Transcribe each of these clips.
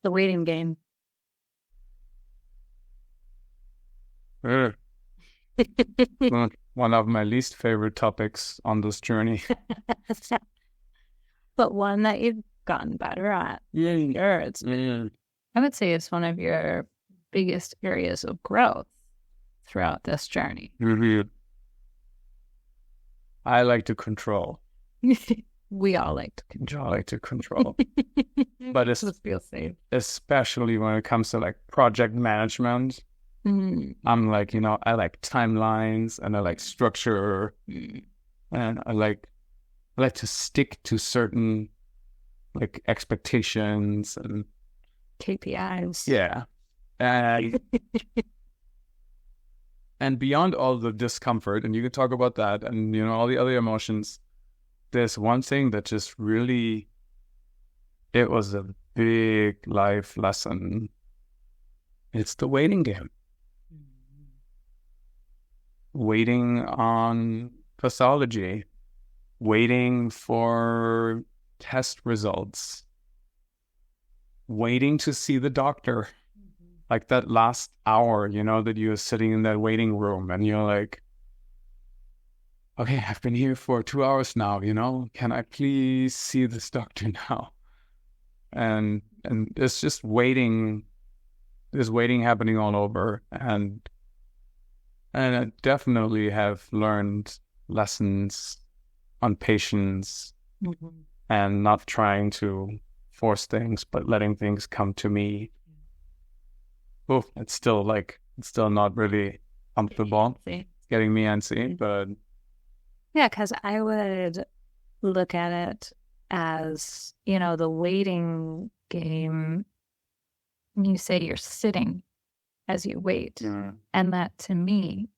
The waiting game. Ugh. One of my least favorite topics on this journey. But one that you've gotten better at. Sure, I would say it's one of your biggest areas of growth throughout this journey. I like to control. We all like to I like to control. But it's feel safe. Especially when it comes to like project management. I'm like, I like timelines and I like structure and I like to stick to certain like expectations and KPIs. Yeah. And beyond all the discomfort, and you can talk about that and, all the other emotions, there's one thing that just really, it was a big life lesson. It's the waiting game. Waiting on pathology, waiting for test results, waiting to see the doctor. Like that last hour, that you're sitting in that waiting room and you're like, okay, I've been here for 2 hours now, can I please see this doctor now? And it's just waiting, there's waiting happening all over. And I definitely have learned lessons on patience and not trying to force things, but letting things come to me. Oh, it's still not really comfortable. It's getting me antsy, but yeah, because I would look at it as, the waiting game. You say you're sitting as you wait. And that to me,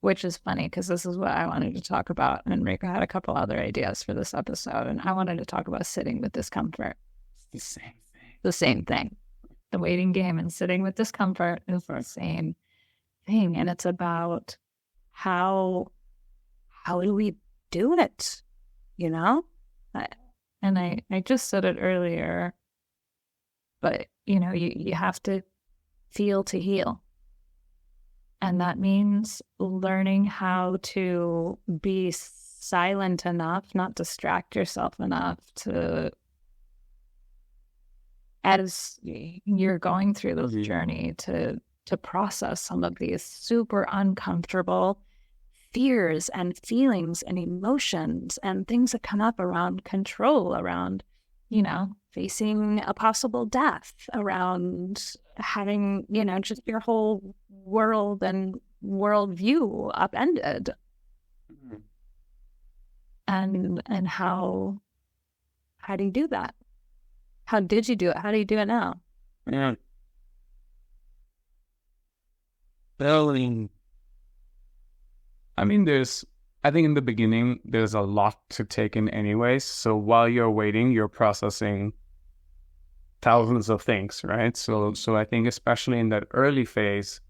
which is funny because this is what I wanted to talk about. And Rika had a couple other ideas for this episode. And I wanted to talk about sitting with discomfort. It's the same thing. The same thing. The waiting game and sitting with discomfort is the same thing. And it's about how do we do it? And I just said it earlier, but you have to feel to heal. And that means learning how to be silent enough, not distract yourself enough to, as you're going through this journey, to process some of these super uncomfortable fears and feelings and emotions and things that come up around control, around, facing a possible death, around having, just your whole world and worldview upended. And how do you do that? How did you do it? How do you do it now? Yeah. Well, I mean, I think in the beginning, there's a lot to take in anyways. So while you're waiting, you're processing thousands of things, right? So I think especially in that early phase,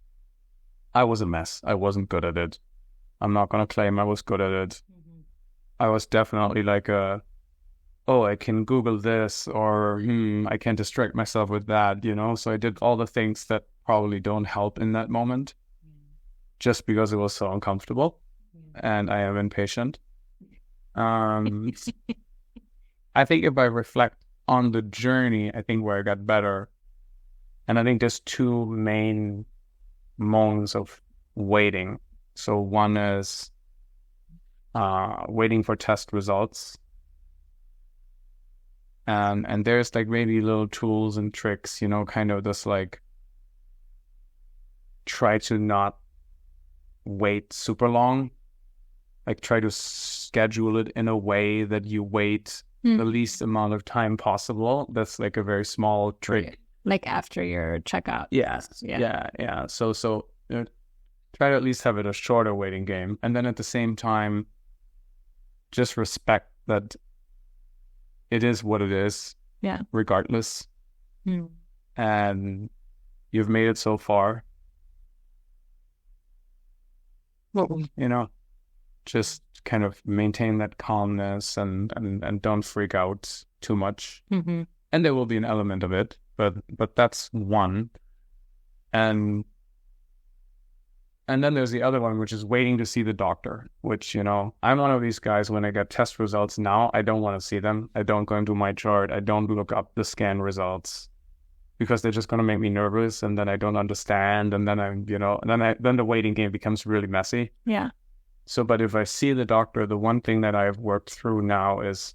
I was a mess. I wasn't good at it. I'm not going to claim I was good at it. I was definitely like I can Google this, or I can distract myself with that, So I did all the things that probably don't help in that moment just because it was so uncomfortable and I am impatient. I think if I reflect on the journey, I think where I got better, and I think there's two main moments of waiting. So one is waiting for test results. And there's like maybe little tools and tricks, kind of just like try to not wait super long. Like try to schedule it in a way that you wait the least amount of time possible. That's like a very small trick. Like after your checkout. Yeah. So try to at least have it a shorter waiting game. And then at the same time, just respect that it is what it is. Yeah. Regardless. And you've made it so far. Just kind of maintain that calmness and don't freak out too much. And there will be an element of it, but that's one. And then there's the other one, which is waiting to see the doctor, which, I'm one of these guys, when I get test results now, I don't want to see them. I don't go into my chart. I don't look up the scan results because they're just going to make me nervous. And then I don't understand. And then then the waiting game becomes really messy. Yeah. So, but if I see the doctor, the one thing that I've worked through now is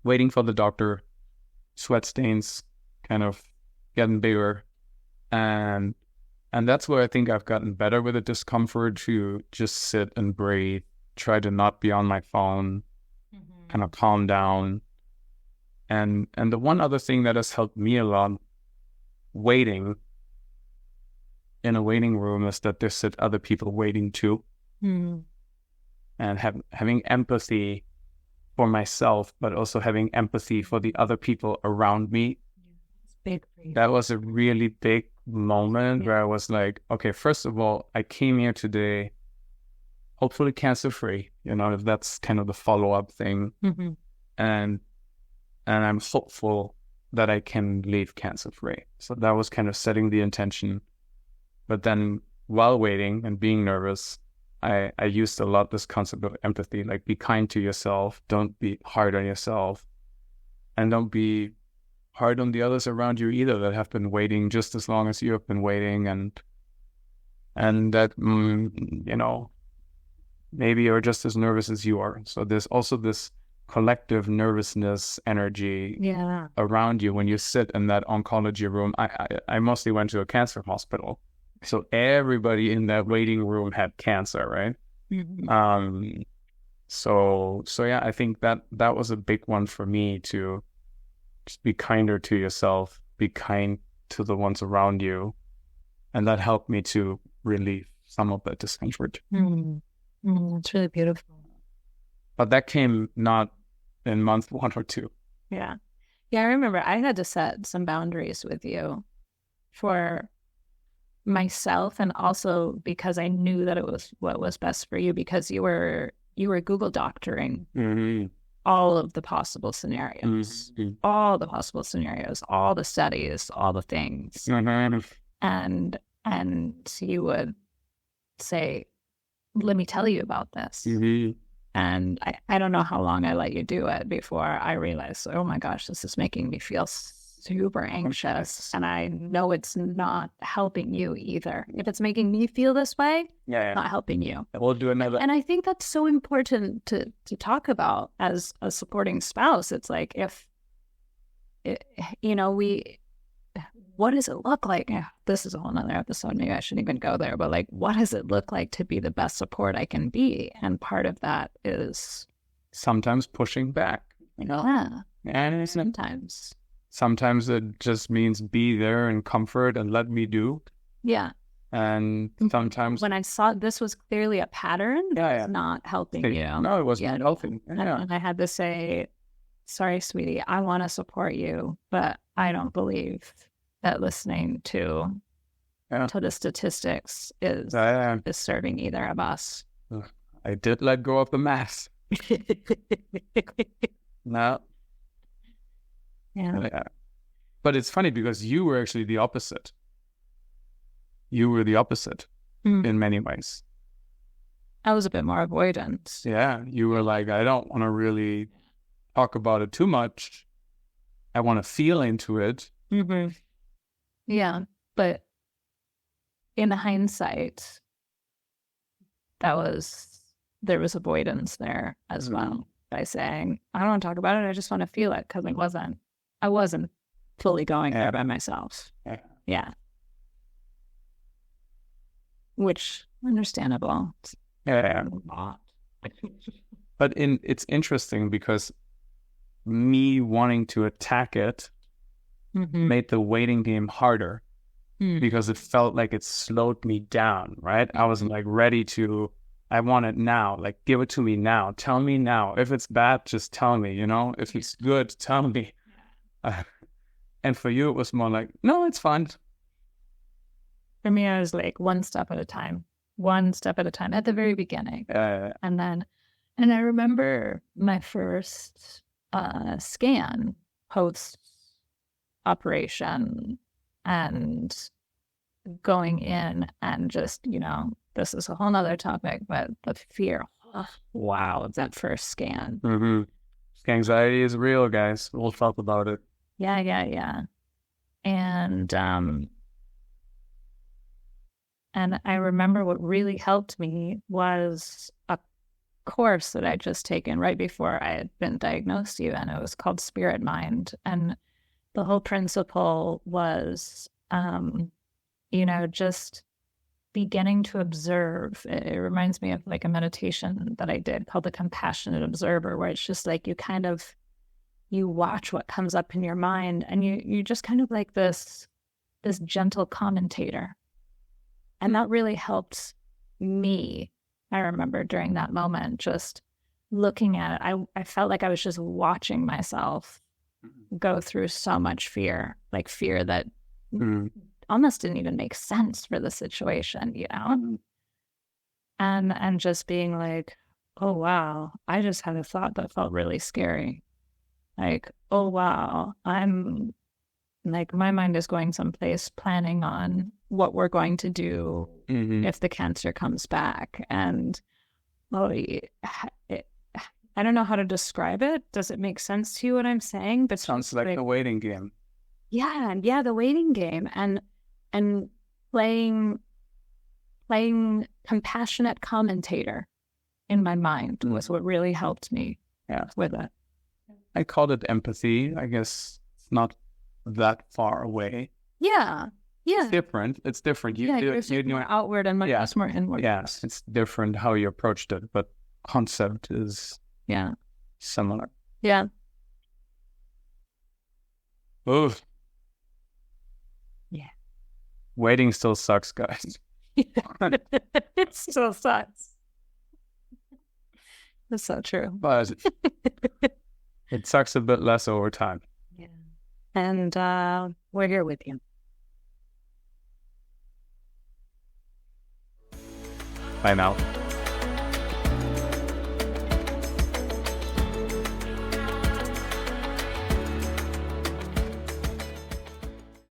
waiting for the doctor, sweat stains kind of getting bigger. And that's where I think I've gotten better with the discomfort, to just sit and breathe, try to not be on my phone, kind of calm down. And the one other thing that has helped me a lot waiting in a waiting room is that there's other people waiting too. Mm-hmm. And having empathy for myself, but also having empathy for the other people around me. It's big for you. That was a really big moment where I was like, okay, first of all, I came here today, hopefully cancer-free, if that's kind of the follow-up thing. Mm-hmm. And I'm hopeful that I can leave cancer-free. So that was kind of setting the intention. But then while waiting and being nervous, I used a lot this concept of empathy, like be kind to yourself, don't be hard on yourself, and don't be hard on the others around you either that have been waiting just as long as you have been waiting, and that maybe you're just as nervous as you are. So there's also this collective nervousness energy around you when you sit in that oncology room. I mostly went to a cancer hospital, so everybody in that waiting room had cancer, right? Mm-hmm. So yeah, I think that was a big one for me, to just be kinder to yourself, be kind to the ones around you. And that helped me to relieve some of that discomfort. It's really beautiful. But that came not in month 1 or 2. Yeah. Yeah, I remember I had to set some boundaries with you for myself, and also because I knew that it was what was best for you, because you were Google doctoring all of the possible scenarios, all the possible scenarios, all the studies, all the things. And you would say, let me tell you about this. And I don't know how long I let you do it before I realized, oh my gosh, this is making me feel super anxious. And I know it's not helping you either. If it's making me feel this way, not helping you. We'll do another. And I think that's so important to talk about as a supporting spouse. It's like, what does it look like? This is a whole nother episode. Maybe I shouldn't even go there, but like, what does it look like to be the best support I can be? And part of that is sometimes pushing back, And sometimes it just means be there in comfort and let me do. Yeah. And sometimes when I saw this was clearly a pattern, it's not helping you. No, it wasn't helping. And I had to say, sorry, sweetie, I want to support you, but I don't believe that listening to the statistics is serving either of us. I did let go of the math. No. Yeah. But it's funny because you were actually the opposite. You were the opposite in many ways. I was a bit more avoidant. Yeah. You were like, I don't want to really talk about it too much. I want to feel into it. Mm-hmm. Yeah. But in hindsight, there was avoidance there as well, by saying, I don't want to talk about it. I just want to feel it, because I wasn't fully going there by myself. Yeah. Which, understandable. Yeah. But it's interesting because me wanting to attack it made the waiting game harder because it felt like it slowed me down, right? I was like ready to, I want it now, like give it to me now. Tell me now. If it's bad, just tell me, If it's good, tell me. And for you, it was more like, no, it's fine. For me, I was like one step at a time at the very beginning. And I remember my first scan post operation and going in and just, this is a whole nother topic, but the fear, wow, of that first scan. Mm-hmm. Anxiety is real, guys. We'll talk about it. Yeah. And I remember what really helped me was a course that I'd just taken right before I had been diagnosed even. It was called Spirit Mind. And the whole principle was, just beginning to observe. It reminds me of like a meditation that I did called the Compassionate Observer, where it's just like you watch what comes up in your mind, and you just kind of like this gentle commentator. And that really helped me. I remember during that moment, just looking at it, I felt like I was just watching myself go through so much fear, like fear that almost didn't even make sense for the situation, and just being like, oh, wow, I just had a thought that felt really scary. Like, oh, wow, I'm like, my mind is going someplace planning on what we're going to do if the cancer comes back. And I don't know how to describe it. Does it make sense to you what I'm saying? But sounds like the waiting game. Yeah, the waiting game, and playing compassionate commentator in my mind was what really helped me with it. I called it empathy. I guess it's not that far away. Yeah. It's different. You more outward and much more inward. Yes, it's different how you approached it, but concept is similar. Yeah. Oof. Yeah. Waiting still sucks, guys. It still sucks. That's so true. But it sucks a bit less over time. Yeah. And we're here with you. Bye now.